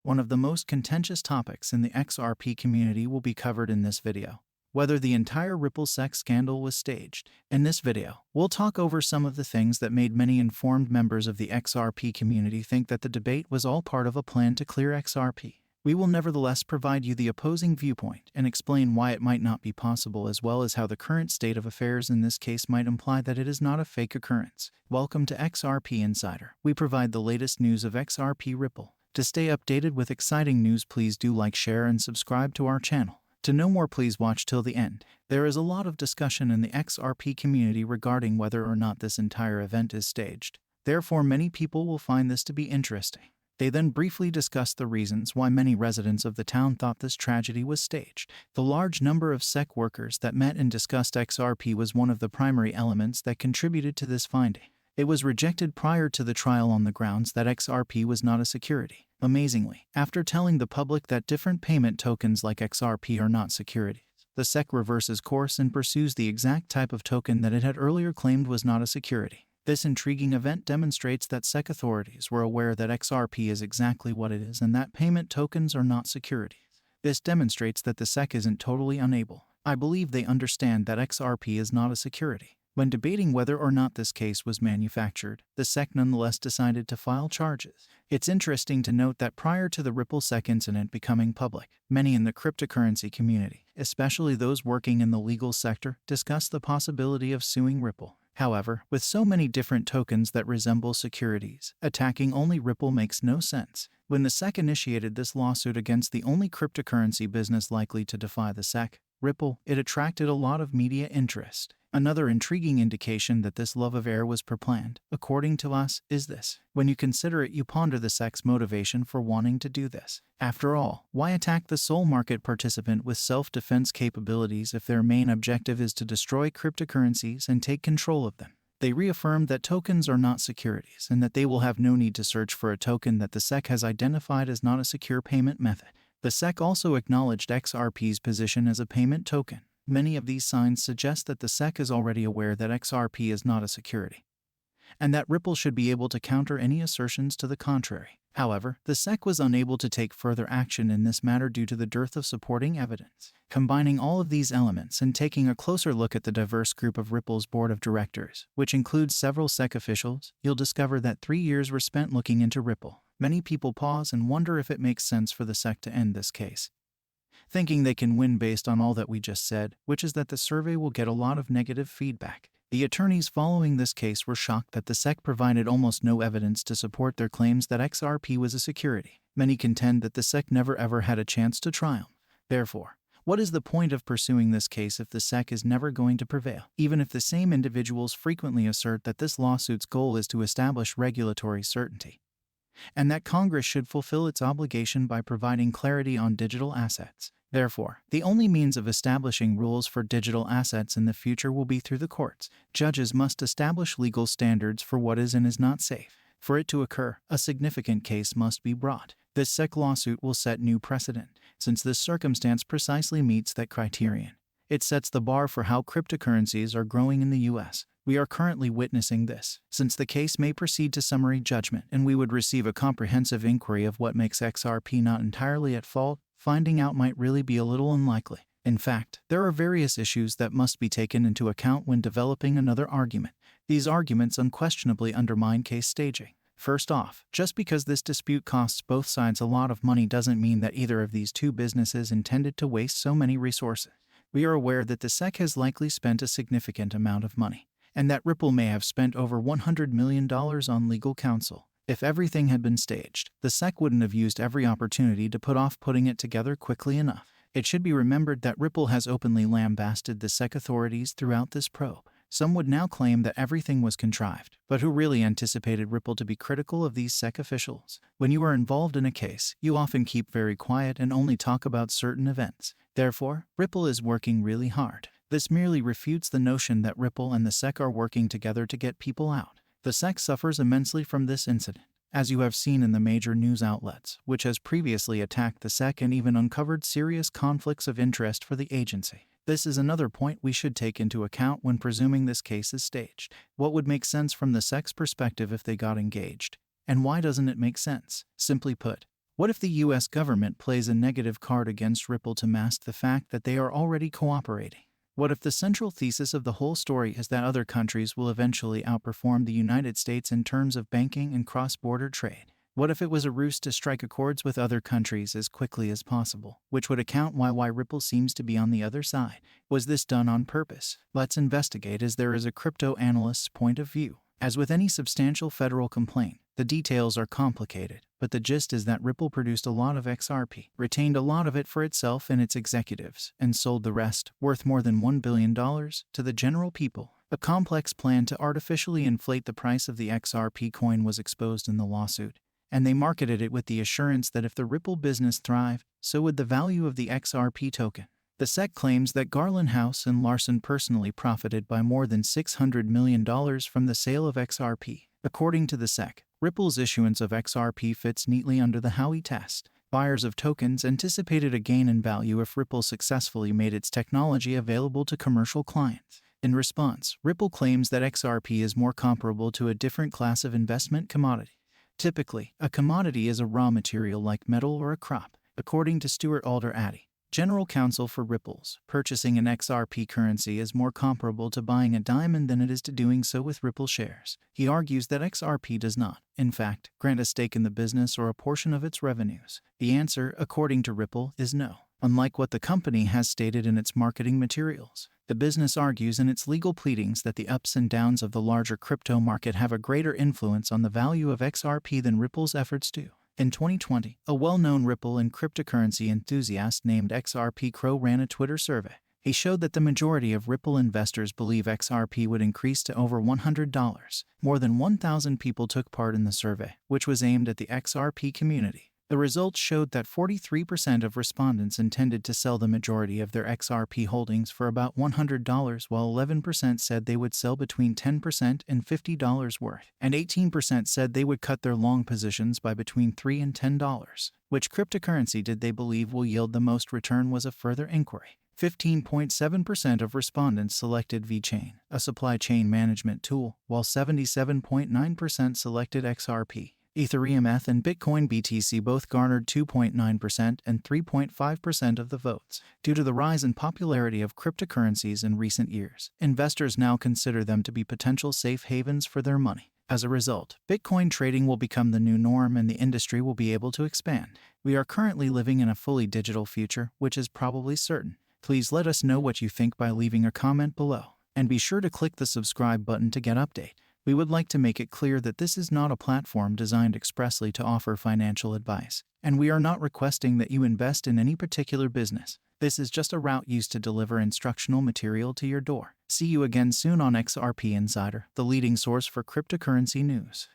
One of the most contentious topics in the XRP community will be covered in this video. Whether the entire Ripple SEC scandal was staged. In this video, we'll talk over some of the things that made many informed members of the XRP community think that the debate was all part of a plan to clear XRP. We will nevertheless provide you the opposing viewpoint and explain why it might not be possible, as well as how the current state of affairs in this case might imply that it is not a fake occurrence. Welcome to XRP Insider. We provide the latest news of XRP Ripple. To stay updated with exciting news, please do like, share, and subscribe to our channel. To know more, please watch till the end. There is a lot of discussion in the XRP community regarding whether or not this entire event is staged. Therefore, many people will find this to be interesting. They then briefly discuss the reasons why many residents of the town thought this tragedy was staged. The large number of SEC workers that met and discussed XRP was one of the primary elements that contributed to this finding. It was rejected prior to the trial on the grounds that XRP was not a security. Amazingly, after telling the public that different payment tokens like XRP are not securities, the SEC reverses course and pursues the exact type of token that it had earlier claimed was not a security. This intriguing event demonstrates that SEC authorities were aware that XRP is exactly what it is and that payment tokens are not securities. This demonstrates that the SEC isn't totally unable. I believe they understand that XRP is not a security. When debating whether or not this case was manufactured, the SEC nonetheless decided to file charges. It's interesting to note that prior to the Ripple SEC incident becoming public, many in the cryptocurrency community, especially those working in the legal sector, discussed the possibility of suing Ripple. However, with so many different tokens that resemble securities, attacking only Ripple makes no sense. When the SEC initiated this lawsuit against the only cryptocurrency business likely to defy the SEC, Ripple, it attracted a lot of media interest. Another intriguing indication that this love affair was pre-planned, according to us, is this. When you consider it, you ponder the SEC's motivation for wanting to do this. After all, why attack the sole market participant with self-defense capabilities if their main objective is to destroy cryptocurrencies and take control of them? They reaffirmed that tokens are not securities and that they will have no need to search for a token that the SEC has identified as not a secure payment method. The SEC also acknowledged XRP's position as a payment token. Many of these signs suggest that the SEC is already aware that XRP is not a security, and that Ripple should be able to counter any assertions to the contrary. However, the SEC was unable to take further action in this matter due to the dearth of supporting evidence. Combining all of these elements and taking a closer look at the diverse group of Ripple's board of directors, which includes several SEC officials, you'll discover that 3 years were spent looking into Ripple. Many people pause and wonder if it makes sense for the SEC to end this case, thinking they can win based on all that we just said, which is that the survey will get a lot of negative feedback. The attorneys following this case were shocked that the SEC provided almost no evidence to support their claims that XRP was a security. Many contend that the SEC never ever had a chance to triumph. Therefore, what is the point of pursuing this case if the SEC is never going to prevail? Even if the same individuals frequently assert that this lawsuit's goal is to establish regulatory certainty, and that Congress should fulfill its obligation by providing clarity on digital assets. Therefore, the only means of establishing rules for digital assets in the future will be through the courts. Judges must establish legal standards for what is and is not safe. For it to occur, a significant case must be brought. This SEC lawsuit will set new precedent, since this circumstance precisely meets that criterion. It sets the bar for how cryptocurrencies are growing in the U.S. We are currently witnessing this, since the case may proceed to summary judgment and we would receive a comprehensive inquiry of what makes XRP not entirely at fault. Finding out might really be a little unlikely. In fact, there are various issues that must be taken into account when developing another argument. These arguments unquestionably undermine case staging. First off, just because this dispute costs both sides a lot of money doesn't mean that either of these two businesses intended to waste so many resources. We are aware that the SEC has likely spent a significant amount of money, and that Ripple may have spent over $100 million on legal counsel. If everything had been staged, the SEC wouldn't have used every opportunity to put off putting it together quickly enough. It should be remembered that Ripple has openly lambasted the SEC authorities throughout this probe. Some would now claim that everything was contrived, but who really anticipated Ripple to be critical of these SEC officials? When you are involved in a case, you often keep very quiet and only talk about certain events. Therefore, Ripple is working really hard. This merely refutes the notion that Ripple and the SEC are working together to get people out. The SEC suffers immensely from this incident, as you have seen in the major news outlets, which has previously attacked the SEC and even uncovered serious conflicts of interest for the agency. This is another point we should take into account when presuming this case is staged. What would make sense from the SEC's perspective if they got engaged? And why doesn't it make sense? Simply put, What if the US government plays a negative card against Ripple to mask the fact that they are already cooperating? What if the central thesis of the whole story is that other countries will eventually outperform the United States in terms of banking and cross-border trade? What if it was a ruse to strike accords with other countries as quickly as possible, which would account why Ripple seems to be on the other side? Was this done on purpose? Let's investigate, as there is a crypto analyst's point of view. As with any substantial federal complaint, the details are complicated, but the gist is that Ripple produced a lot of XRP, retained a lot of it for itself and its executives, and sold the rest, worth more than $1 billion, to the general people. A complex plan to artificially inflate the price of the XRP coin was exposed in the lawsuit, and they marketed it with the assurance that if the Ripple business thrived, so would the value of the XRP token. The SEC claims that garlinghouse and Larson personally profited by more than $600 million from the sale of XRP. According to the SEC, Ripple's issuance of XRP fits neatly under the Howey test. Buyers of tokens anticipated a gain in value if Ripple successfully made its technology available to commercial clients. In response, Ripple claims that XRP is more comparable to a different class of investment commodity. Typically, a commodity is a raw material like metal or a crop. According to Stuart Alder-Addy, General Counsel for Ripple's, purchasing an XRP currency is more comparable to buying a diamond than it is to doing so with Ripple shares. He argues that XRP does not, in fact, grant a stake in the business or a portion of its revenues. The answer, according to Ripple, is no. Unlike what the company has stated in its marketing materials, the business argues in its legal pleadings that the ups and downs of the larger crypto market have a greater influence on the value of XRP than Ripple's efforts do. In 2020, a well-known Ripple and cryptocurrency enthusiast named XRP Crow ran a Twitter survey. He showed that the majority of Ripple investors believe XRP would increase to over $100. More than 1,000 people took part in the survey, which was aimed at the XRP community. The results showed that 43% of respondents intended to sell the majority of their XRP holdings for about $100, while 11% said they would sell between $10 and $50 worth, and 18% said they would cut their long positions by between $3 and $10. Which cryptocurrency did they believe will yield the most return was a further inquiry. 15.7% of respondents selected VeChain, a supply chain management tool, while 77.9% selected XRP. Ethereum ETH and Bitcoin BTC both garnered 2.9% and 3.5% of the votes. Due to the rise in popularity of cryptocurrencies in recent years, investors now consider them to be potential safe havens for their money. As a result, Bitcoin trading will become the new norm and the industry will be able to expand. We are currently living in a fully digital future, which is probably certain. Please let us know what you think by leaving a comment below. And be sure to click the subscribe button to get updated. We would like to make it clear that this is not a platform designed expressly to offer financial advice, and we are not requesting that you invest in any particular business. This is just a route used to deliver instructional material to your door. See you again soon on XRP Insider, the leading source for cryptocurrency news.